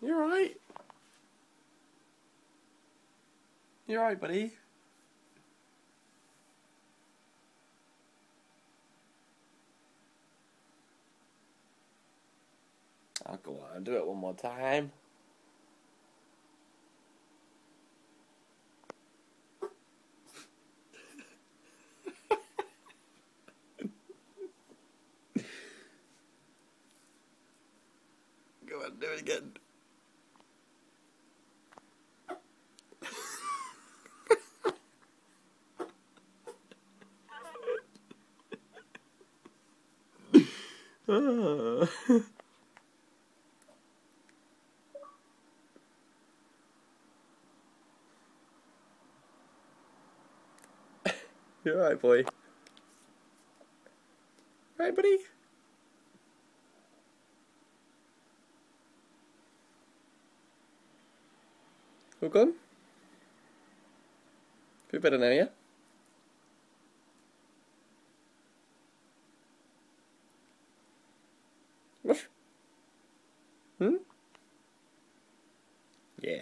You alright? You alright, buddy? Oh, go on, do it one more time. Go on, do it again. You alright, boy? Right, buddy? All gone? Feel better now, yeah? What? Hmm? Yeah.